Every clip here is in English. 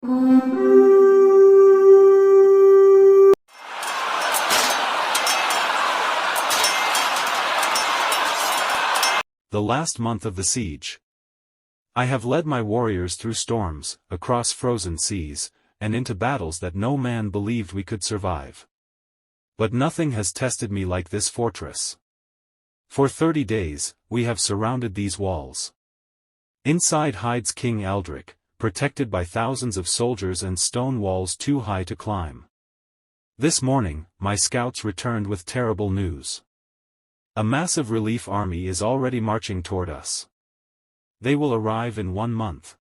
The last month of the siege. I have led my warriors through storms, across frozen seas, and into battles that no man believed we could survive. But nothing has tested me like this fortress. For 30 days, we have surrounded these walls. Inside hides King Aldric, protected by thousands of soldiers and stone walls too high to climb. This morning, my scouts returned with terrible news. A massive relief army is already marching toward us. They will arrive in 1 month.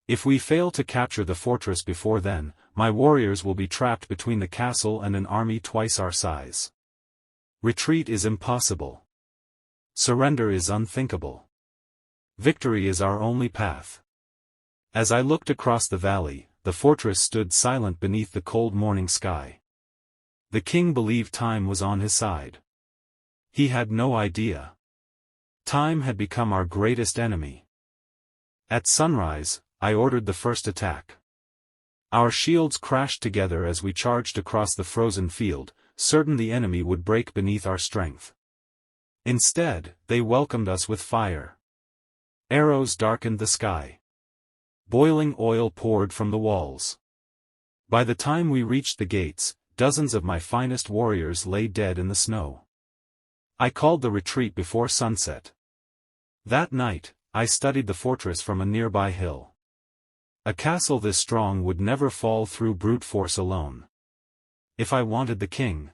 If we fail to capture the fortress before then, my warriors will be trapped between the castle and an army twice our size. Retreat is impossible. Surrender is unthinkable. Victory is our only path. As I looked across the valley, the fortress stood silent beneath the cold morning sky. The king believed time was on his side. He had no idea. Time had become our greatest enemy. At sunrise, I ordered the first attack. Our shields crashed together as we charged across the frozen field, certain the enemy would break beneath our strength. Instead, they welcomed us with fire. Arrows darkened the sky. Boiling oil poured from the walls. By the time we reached the gates, dozens of my finest warriors lay dead in the snow. I called the retreat before sunset. That night, I studied the fortress from a nearby hill. A castle this strong would never fall through brute force alone. If I wanted the king,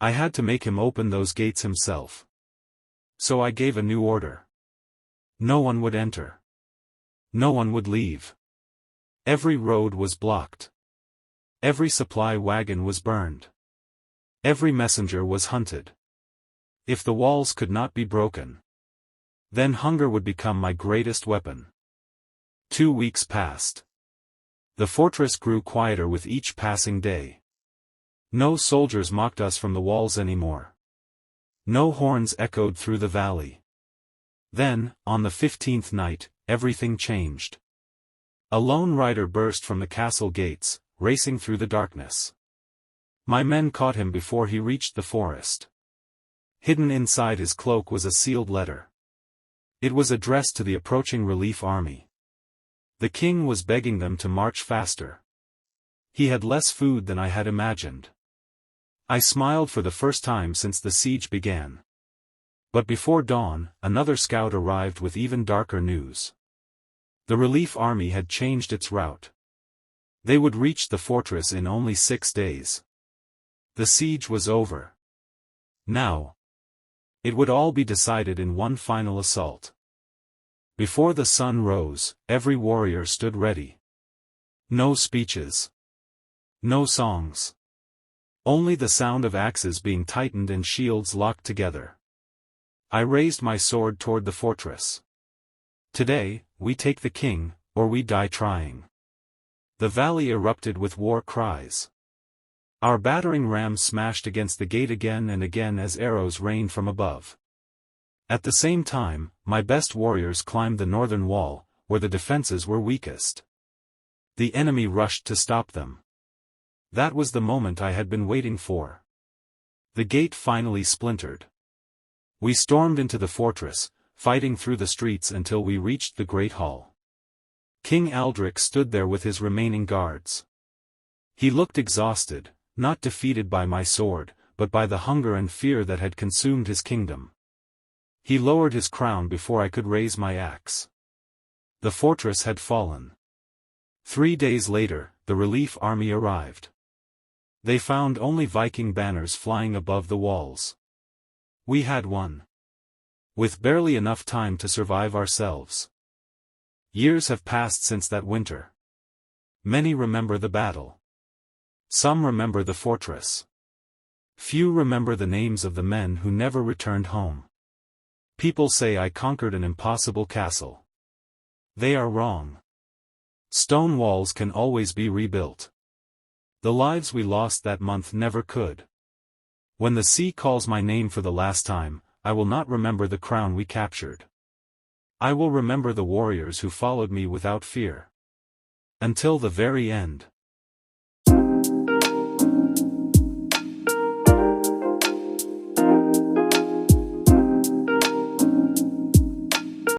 I had to make him open those gates himself. So I gave a new order. No one would enter. No one would leave. Every road was blocked. Every supply wagon was burned. Every messenger was hunted. If the walls could not be broken, then hunger would become my greatest weapon. 2 weeks passed. The fortress grew quieter with each passing day. No soldiers mocked us from the walls anymore. No horns echoed through the valley. Then, on the 15th night, everything changed. A lone rider burst from the castle gates, racing through the darkness. My men caught him before he reached the forest. Hidden inside his cloak was a sealed letter. It was addressed to the approaching relief army. The king was begging them to march faster. He had less food than I had imagined. I smiled for the first time since the siege began. But before dawn, another scout arrived with even darker news. The relief army had changed its route. They would reach the fortress in only 6 days. The siege was over. Now, it would all be decided in one final assault. Before the sun rose, every warrior stood ready. No speeches. No songs. Only the sound of axes being tightened and shields locked together. I raised my sword toward the fortress. Today, we take the king, or we die trying. The valley erupted with war cries. Our battering rams smashed against the gate again and again as arrows rained from above. At the same time, my best warriors climbed the northern wall, where the defenses were weakest. The enemy rushed to stop them. That was the moment I had been waiting for. The gate finally splintered. We stormed into the fortress, fighting through the streets until we reached the great hall. King Aldric stood there with his remaining guards. He looked exhausted, not defeated by my sword, but by the hunger and fear that had consumed his kingdom. He lowered his crown before I could raise my axe. The fortress had fallen. 3 days later, the relief army arrived. They found only Viking banners flying above the walls. We had won. With barely enough time to survive ourselves. Years have passed since that winter. Many remember the battle. Some remember the fortress. Few remember the names of the men who never returned home. People say I conquered an impossible castle. They are wrong. Stone walls can always be rebuilt. The lives we lost that month never could. When the sea calls my name for the last time, I will not remember the crown we captured. I will remember the warriors who followed me without fear. Until the very end.